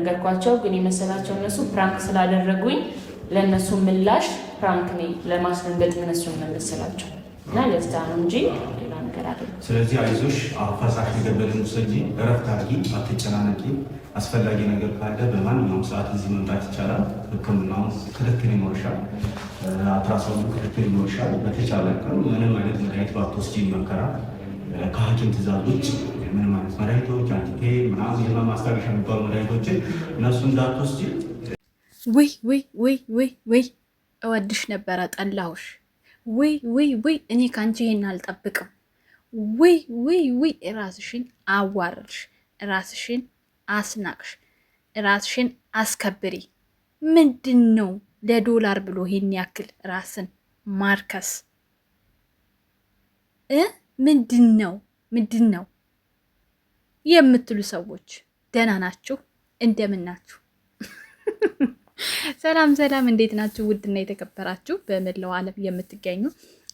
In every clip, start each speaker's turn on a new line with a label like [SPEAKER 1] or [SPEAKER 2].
[SPEAKER 1] ነገርኳቸው። ግን የመሰላቸው እነሱ ፕራንክ ስላደረጉኝ ለእነሱ ምላሽ ፕራንክ ነኝ ለማስደንገጥ እነሱን መመሰላቸው እና ለዛ ነው እንጂ ሌላ ነገር አይደለም።
[SPEAKER 2] ስለዚህ አይዞሽ፣ አፋሳሽ ነገር በደንብ ውሰጂ፣ እረፍት አድርጊ፣ አትጨናነቂ። አስፈላጊ ነገር ካለ በማንኛውም ሰዓት እዚህ መምጣት ይቻላል። ሕክምናውን ክትትል ይኖርሻል፣ አልትራሳውንድ ክትትል ይኖርሻል። በተቻለ ቀን ምንም አይነት መድኃኒት ባትወስጂ ይመከራል። ከሐኪም ትእዛዝ ውጭ ምንም አይነት መድኃኒቶች አንቲፔን ምናምን የህመም ማስታገሻ የሚባሉ መድኃኒቶችን እነሱ እንዳትወስጂ።
[SPEAKER 3] ወይ እወድሽ ነበረ ጠላሁሽ። ወይ እኔ ከአንቺ ይሄን አልጠብቅም። ወይ ራስሽን አዋረድሽ፣ ራስሽን አስናቅሽ፣ ራስሽን አስከብሪ። ምንድን ነው ለዶላር ብሎ ይሄን ያክል ራስን ማርከስ? ምንድን ነው የምትሉ ሰዎች ደህና ናችሁ? እንደምን ናችሁ? ሰላም፣ እንዴት ናችሁ? ውድና የተከበራችሁ በመላው ዓለም የምትገኙ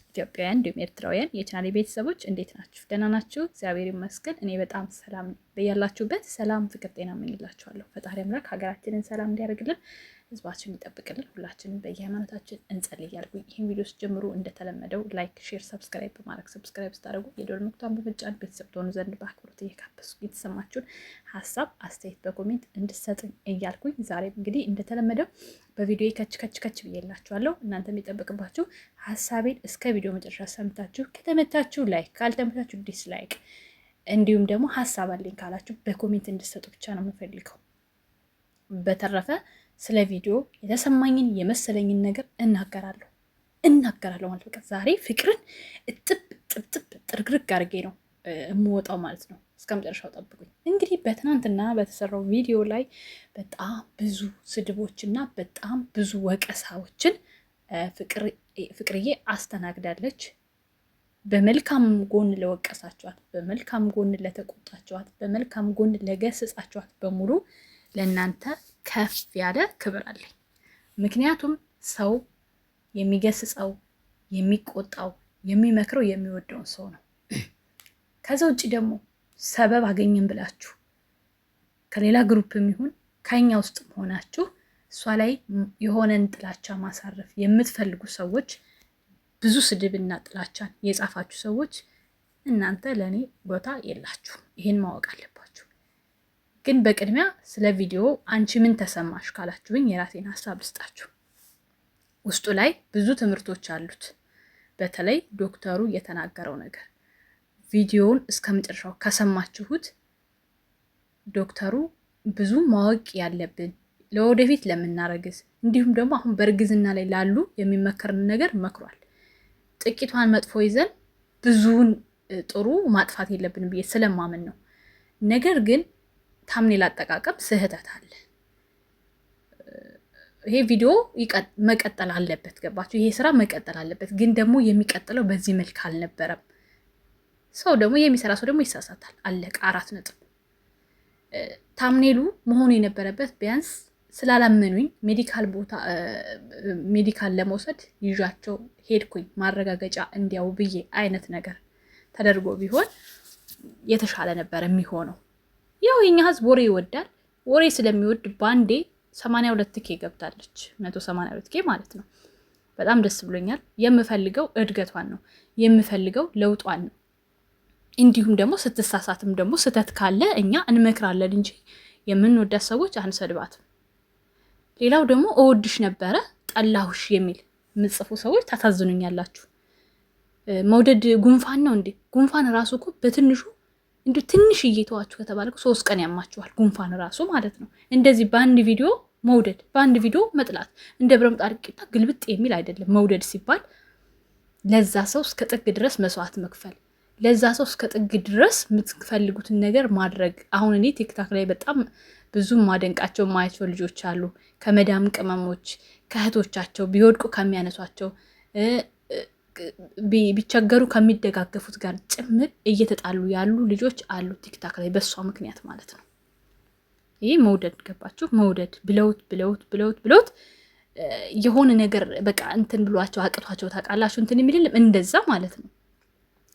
[SPEAKER 3] ኢትዮጵያውያን እንዲሁም ኤርትራውያን የቻናሌ ቤተሰቦች እንዴት ናችሁ? ደህና ናችሁ? እግዚአብሔር ይመስገን እኔ በጣም ሰላም ነኝ። በያላችሁበት ሰላም፣ ፍቅር፣ ጤና እመኝላችኋለሁ። ፈጣሪ አምላክ ሀገራችንን ሰላም እንዲያደርግልን፣ ህዝባችን ይጠብቅልን። ሁላችንም በየሃይማኖታችን እንጸልይ እያልኩኝ ይህን ቪዲዮ ጀምሮ እንደተለመደው ላይክ፣ ሼር፣ ሰብስክራይብ በማድረግ ሰብስክራይብ ስታደርጉ የደወል ምልክቱን በመጫን ቤተሰብ ትሆኑ ዘንድ በአክብሮት እየጋበዝኩ የተሰማችሁን ሀሳብ አስተያየት በኮሜንት እንድትሰጡኝ እያልኩኝ ዛሬም እንግዲህ እንደተለመደው በቪዲዮ ከች ብዬላችኋለሁ። እናንተ የሚጠበቅባችሁ ሀሳቤን እስከ ቪዲዮ መጨረሻ ሰምታችሁ ከተመታችሁ ላይክ፣ ካልተመታችሁ ዲስላይክ፣ እንዲሁም ደግሞ ሀሳብ አለኝ ካላችሁ በኮሜንት እንድትሰጡ ብቻ ነው የምፈልገው። በተረፈ ስለ ቪዲዮ የተሰማኝን የመሰለኝን ነገር እናገራለሁ ማለት በቃ ዛሬ ፍቅርን እጥብ ጥርግርግ አድርጌ ነው የምወጣው ማለት ነው። እስከ መጨረሻው ጠብቁኝ። እንግዲህ በትናንትና በተሰራው ቪዲዮ ላይ በጣም ብዙ ስድቦችና በጣም ብዙ ወቀሳዎችን ፍቅርዬ አስተናግዳለች። በመልካም ጎን ለወቀሳችኋት፣ በመልካም ጎን ለተቆጣችኋት፣ በመልካም ጎን ለገሰጻችኋት በሙሉ ለእናንተ ከፍ ያለ ክብር አለኝ። ምክንያቱም ሰው የሚገስጸው፣ የሚቆጣው፣ የሚመክረው የሚወደውን ሰው ነው። ከዛ ውጭ ደግሞ ሰበብ አገኘን ብላችሁ ከሌላ ግሩፕ የሚሆን ከኛ ውስጥ ሆናችሁ እሷ ላይ የሆነን ጥላቻ ማሳረፍ የምትፈልጉ ሰዎች፣ ብዙ ስድብና ጥላቻን የጻፋችሁ ሰዎች እናንተ ለእኔ ቦታ የላችሁ። ይሄን ማወቅ አለባችሁ። ግን በቅድሚያ ስለ ቪዲዮ አንቺ ምን ተሰማሽ ካላችሁኝ የራሴን ሀሳብ ልስጣችሁ። ውስጡ ላይ ብዙ ትምህርቶች አሉት። በተለይ ዶክተሩ የተናገረው ነገር ቪዲዮውን እስከ መጨረሻው ከሰማችሁት ዶክተሩ ብዙ ማወቅ ያለብን ለወደፊት ለምናረግዝ እንዲሁም ደግሞ አሁን በእርግዝና ላይ ላሉ የሚመከርን ነገር መክሯል። ጥቂቷን መጥፎ ይዘን ብዙውን ጥሩ ማጥፋት የለብንም ብዬ ስለማምን ነው። ነገር ግን ታምኔል አጠቃቀም ስህተት አለ። ይሄ ቪዲዮ መቀጠል አለበት። ገባችሁ? ይሄ ስራ መቀጠል አለበት። ግን ደግሞ የሚቀጥለው በዚህ መልክ አልነበረም። ሰው ደግሞ የሚሰራ ሰው ደግሞ ይሳሳታል። አለቀ። 4 ነጥብ። ታምኔሉ መሆኑ የነበረበት ቢያንስ ስላላመኑኝ ሜዲካል ለመውሰድ ይዣቸው ሄድኩኝ ማረጋገጫ እንዲያው ብዬ አይነት ነገር ተደርጎ ቢሆን የተሻለ ነበር የሚሆነው። ያው የኛ ህዝብ ወሬ ይወዳል። ወሬ ስለሚወድ ባንዴ 82K ገብታለች። 182K ማለት ነው። በጣም ደስ ብሎኛል። የምፈልገው እድገቷን ነው የምፈልገው ለውጧን ነው። እንዲሁም ደግሞ ስትሳሳትም ደግሞ ስተት ካለ እኛ እንመክራለን እንጂ የምንወዳት ሰዎች አንሰድባትም። ሌላው ደግሞ እወድሽ ነበረ ጠላሁሽ የሚል ምጽፉ ሰዎች ታሳዝኑኛላችሁ። መውደድ ጉንፋን ነው እንዴ? ጉንፋን ራሱ እኮ በትንሹ እንዴ ትንሽ እየተዋችሁ ከተባለ 3 ቀን ያማችኋል። ጉንፋን ራሱ ማለት ነው። እንደዚህ በአንድ ቪዲዮ መውደድ፣ በአንድ ቪዲዮ መጥላት እንደ ብረምጣድ ቂጣ ግልብጥ የሚል አይደለም። መውደድ ሲባል ለዛ ሰው እስከ ጥግ ድረስ መስዋዕት መክፈል፣ ለዛ ሰው እስከ ጥግ ድረስ የምትፈልጉትን ነገር ማድረግ። አሁን እኔ ቲክታክ ላይ በጣም ብዙ ማደንቃቸው ማያቸው ልጆች አሉ። ከመዳም ቅመሞች ከእህቶቻቸው ቢወድቁ ከሚያነሷቸው ቢቸገሩ ከሚደጋገፉት ጋር ጭምር እየተጣሉ ያሉ ልጆች አሉ ቲክታክ ላይ በሷ ምክንያት ማለት ነው። ይሄ መውደድ ገባችሁ? መውደድ ብለውት የሆነ ነገር በቃ እንትን ብሏቸው አቅቷቸው ታውቃላችሁ። እንትን የሚልም እንደዛ ማለት ነው።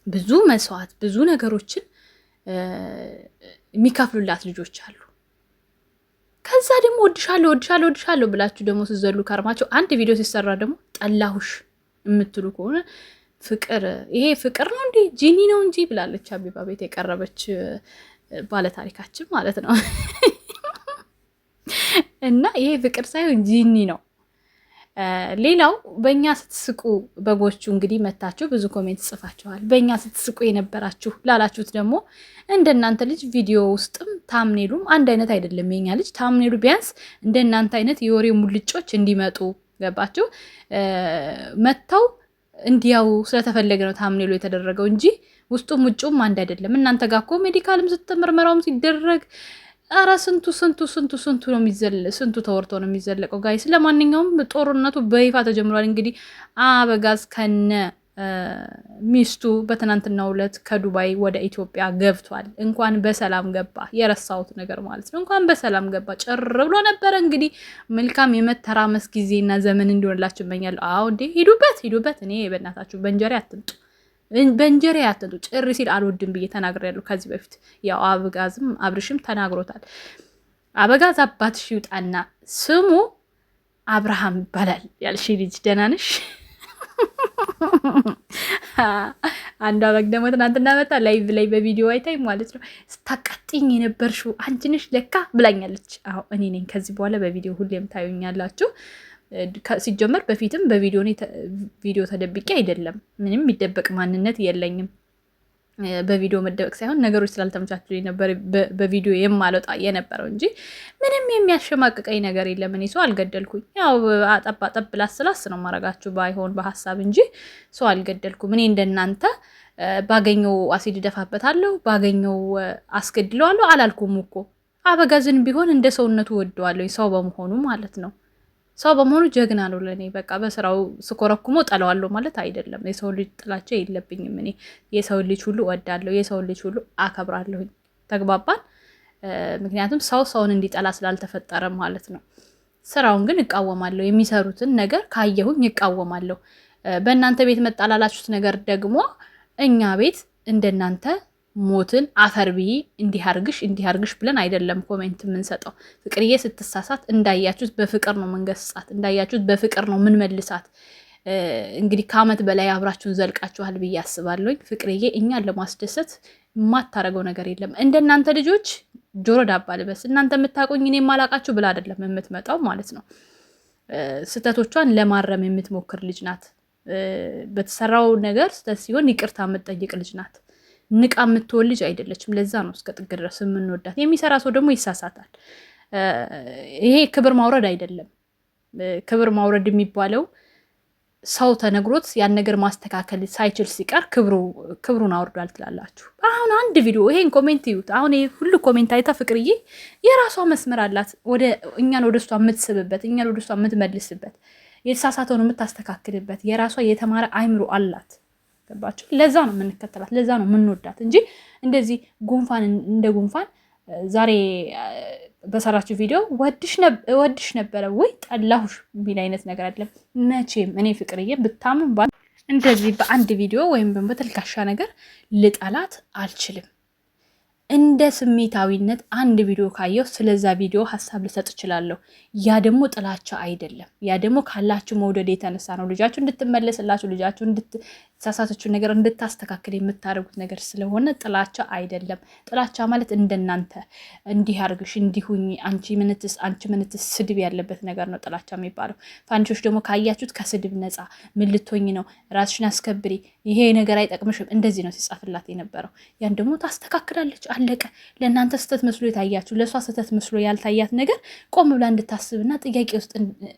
[SPEAKER 3] ብዙ መስዋዕት ብዙ ነገሮችን የሚከፍሉላት ልጆች አሉ። ከዛ ደግሞ ወድሻለሁ ብላችሁ ደግሞ ስዘሉ ከርማችሁ አንድ ቪዲዮ ሲሰራ ደግሞ ጠላሁሽ የምትሉ ከሆነ ይሄ ፍቅር ነው እንዴ? ጂኒ ነው እንጂ ብላለች ሀቢባ ቤት የቀረበች ባለታሪካችን ማለት ነው። እና ይሄ ፍቅር ሳይሆን ጂኒ ነው። ሌላው በእኛ ስትስቁ በጎቹ እንግዲህ መታችሁ ብዙ ኮሜንት ጽፋችኋል። በእኛ ስትስቁ የነበራችሁ ላላችሁት ደግሞ እንደናንተ ልጅ ቪዲዮ ውስጥም ታምኔሉም አንድ አይነት አይደለም። የኛ ልጅ ታምኔሉ ቢያንስ እንደናንተ አይነት የወሬ ሙልጮች እንዲመጡ ገባችሁ መጥተው እንዲያው ስለተፈለገ ነው ታምኔሉ የተደረገው እንጂ ውስጡም ውጭውም አንድ አይደለም። እናንተ ጋር እኮ ሜዲካልም ስትምርመራውም ሲደረግ አረ ስንቱ ነው ስንቱ ተወርቶ ነው የሚዘለቀው ጋይስ። ለማንኛውም ጦርነቱ በይፋ ተጀምሯል። እንግዲህ አበጋዝ ከነ ሚስቱ በትናንትናው ዕለት ከዱባይ ወደ ኢትዮጵያ ገብቷል። እንኳን በሰላም ገባ። የረሳሁት ነገር ማለት ነው። እንኳን በሰላም ገባ። ጭር ብሎ ነበረ። እንግዲህ መልካም የመተራመስ ጊዜና ዘመን እንዲሆንላችሁ እመኛለሁ። አዎ እንዴ ሂዱበት። እኔ በእናታችሁ በእንጀራ አትምጡ። ጭር ሲል አልወድም ብዬ ተናግሬያለሁ ከዚህ በፊት። ያው አበጋዝም አብርሽም ተናግሮታል። አበጋዝ አባትሽ ይውጣና ስሙ አብርሃም ይባላል ያልሽ ልጅ ደህና ነሽ? አንዷ በግ ደግሞ ትናንትና መጣ ላይቭ ላይ በቪዲዮ አይታይ ማለት ነው። ስታቃጥኝ የነበርሽው አንቺ ነሽ ለካ ብላኛለች። አዎ እኔ ነኝ። ከዚህ በኋላ በቪዲዮ ሁሌም ታዩኛላችሁ። ሲጀመር በፊትም በቪዲዮ ተደብቄ አይደለም። ምንም የሚደበቅ ማንነት የለኝም። በቪዲዮ መደበቅ ሳይሆን ነገሮች ስላልተመቻቹ ነበር በቪዲዮ የማልወጣ የነበረው እንጂ ምንም የሚያሸማቅቀኝ ነገር የለም። እኔ ሰው አልገደልኩኝ። ያው አጠብ ላስላስ ነው ማረጋችሁ ባይሆን በሀሳብ እንጂ ሰው አልገደልኩም። እኔ እንደናንተ ባገኘው አሲድ ደፋበታለሁ፣ ባገኘው አስገድለዋለሁ አላልኩም እኮ። አበጋዝን ቢሆን እንደ ሰውነቱ ወደዋለሁ፣ ሰው በመሆኑ ማለት ነው። ሰው በመሆኑ ጀግና ነው ለእኔ። በቃ በስራው ስኮረኩሞ ጠለዋለሁ ማለት አይደለም። የሰው ልጅ ጥላቻ የለብኝም። እኔ የሰው ልጅ ሁሉ እወዳለሁ፣ የሰው ልጅ ሁሉ አከብራለሁኝ። ተግባባን? ምክንያቱም ሰውን እንዲጠላ ስላልተፈጠረ ማለት ነው። ስራውን ግን እቃወማለሁ። የሚሰሩትን ነገር ካየሁኝ እቃወማለሁ። በእናንተ ቤት መጣላላችሁት ነገር ደግሞ እኛ ቤት እንደናንተ ሞትን አፈር ብዬ እንዲያርግሽ ብለን አይደለም ኮሜንት የምንሰጠው። ፍቅርዬ ስትሳሳት እንዳያችሁት በፍቅር ነው መንገስጻት፣ እንዳያችሁት በፍቅር ነው ምን መልሳት። እንግዲህ ከአመት በላይ አብራችሁን ዘልቃችኋል ብዬ አስባለሁኝ። ፍቅርዬ እኛን ለማስደሰት የማታረገው ነገር የለም። እንደናንተ ልጆች ጆሮ ዳባ ልበስ። እናንተ የምታውቁኝ እኔ የማላቃችሁ ብላ አይደለም የምትመጣው ማለት ነው። ስህተቶቿን ለማረም የምትሞክር ልጅ ናት። በተሰራው ነገር ስህተት ሲሆን ይቅርታ የምትጠይቅ ልጅ ናት። ንቃ የምትወል ልጅ አይደለችም። ለዛ ነው እስከ ጥግ ድረስ የምንወዳት። የሚሰራ ሰው ደግሞ ይሳሳታል። ይሄ ክብር ማውረድ አይደለም። ክብር ማውረድ የሚባለው ሰው ተነግሮት ያን ነገር ማስተካከል ሳይችል ሲቀር ክብሩን አውርዷል ትላላችሁ። አሁን አንድ ቪዲዮ ይሄን ኮሜንት ይዩት። አሁን ይሄ ሁሉ ኮሜንት አይታ ፍቅርዬ የራሷ መስመር አላት። እኛን ወደ እሷ የምትስብበት፣ እኛን ወደ እሷ የምትመልስበት፣ የተሳሳተውን የምታስተካክልበት የራሷ የተማረ አይምሮ አላት። ገባችሁ? ለዛ ነው የምንከተላት፣ ለዛ ነው የምንወዳት እንጂ እንደዚህ እንደ ጉንፋን ዛሬ በሰራችሁ ቪዲዮ ወድሽ ነበረ ወይ ጠላሁሽ የሚል አይነት ነገር አይደለም መቼም። እኔ ፍቅርዬ ብታምን እንደዚህ በአንድ ቪዲዮ ወይም በተልካሻ ነገር ልጠላት አልችልም። እንደ ስሜታዊነት አንድ ቪዲዮ ካየው ስለዛ ቪዲዮ ሀሳብ ልሰጥ እችላለሁ። ያ ደግሞ ጥላቻ አይደለም። ያ ደግሞ ካላችሁ መውደድ የተነሳ ነው። ልጃችሁ እንድትመለስላችሁ፣ ልጃችሁ እንድትሳሳተችው ነገር እንድታስተካክል የምታደርጉት ነገር ስለሆነ ጥላቻ አይደለም። ጥላቻ ማለት እንደናንተ እንዲህ አርግሽ፣ እንዲሁኝ፣ አንቺ ምንትስ ስድብ ያለበት ነገር ነው ጥላቻ የሚባለው። ፋንቾች ደግሞ ካያችሁት ከስድብ ነፃ ምን ልትሆኝ ነው፣ ራስሽን አስከብሪ፣ ይሄ ነገር አይጠቅምሽም፣ እንደዚህ ነው ሲጻፍላት የነበረው። ያን ደግሞ ታስተካክላለች። አለቀ። ለእናንተ ስህተት መስሎ የታያችሁ ለእሷ ስህተት መስሎ ያልታያት ነገር ቆም ብላ እንድታስብና ጥያቄ ውስጥ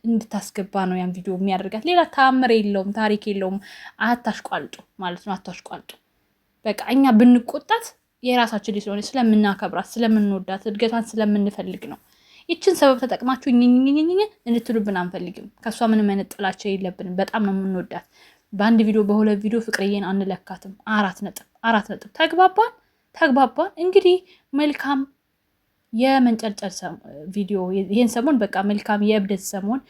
[SPEAKER 3] እንድታስገባ ነው ያን ቪዲዮ የሚያደርጋት። ሌላ ታምር የለውም፣ ታሪክ የለውም። አታሽቋልጡ ማለት ነው። አታሽቋልጡ። በቃ እኛ ብንቆጣት የራሳችን ስለሆነ ስለምናከብራት፣ ስለምንወዳት፣ እድገቷን ስለምንፈልግ ነው። ይችን ሰበብ ተጠቅማችሁ ኝኝኝኝ እንድትሉብን አንፈልግም። ከእሷ ምንም አይነት ጥላቻ የለብንም። በጣም ነው የምንወዳት። በአንድ ቪዲዮ በሁለት ቪዲዮ ፍቅርዬን አንለካትም። 4 ነጥብ። ተግባባን። እንግዲህ መልካም የመንጨልጨል ቪዲዮ ይሄን ሰሞን በቃ መልካም የእብደት ሰሞን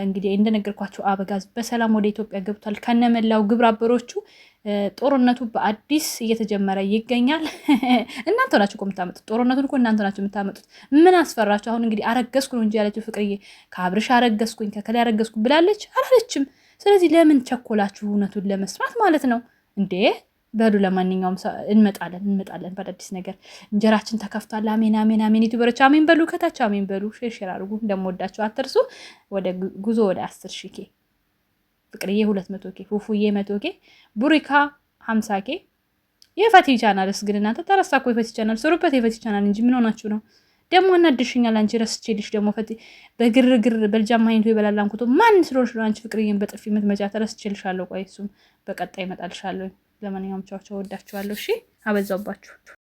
[SPEAKER 3] እንግዲህ እንደነገርኳቸው አበጋዝ በሰላም ወደ ኢትዮጵያ ገብቷል ከነመላው ግብረ አበሮቹ። ጦርነቱ በአዲስ እየተጀመረ ይገኛል። እናንተ ናችሁ እኮ የምታመጡት ጦርነቱን እኮ እናንተ ናችሁ የምታመጡት። ምን አስፈራችሁ? አሁን እንግዲህ አረገዝኩ ነው እንጂ ያለችው ፍቅርዬ ከአብርሽ አረገዝኩኝ ከከላይ አረገዝኩ ብላለች አላለችም። ስለዚህ ለምን ቸኮላችሁ እውነቱን ለመስማት ማለት ነው እንዴ? በሉ ለማንኛውም እንመጣለን በአዳዲስ ነገር። እንጀራችን ተከፍቷል። አሜን አሜን አሜን። ዩቲዩበሮች አሜን በሉ፣ ከታች አሜን በሉ፣ ሼር አድርጉ። እንደምወዳችሁ አትርሱ። ወደ ጉዞ ወደ 10,000 ፍቅርዬ 200,000 ፉፉዬ 100,000 ቡሪካ 50,000 የፈቲ ቻናልስ ግን እናንተ ተረሳ እኮ የፈቲ ቻናል ስሩበት። የፈቲ ቻናል እንጂ ምን ሆናችሁ ነው ደግሞ? እናድሽኛል። አንቺ ረስቼልሽ ደግሞ ፈቲ በግርግር በልጃማ አይንቱ ይበላላንኩቶ ማን ስለሆንሽ ነው አንቺ ፍቅርዬን በጥፊ የምትመጫት? ረስቼልሻለሁ። ቆይ እሱም በቀጣይ እመጣልሻለሁ። ለማንኛውም ቻው ቻው፣ ወዳችኋለሁ። እሺ አበዛውባችሁ።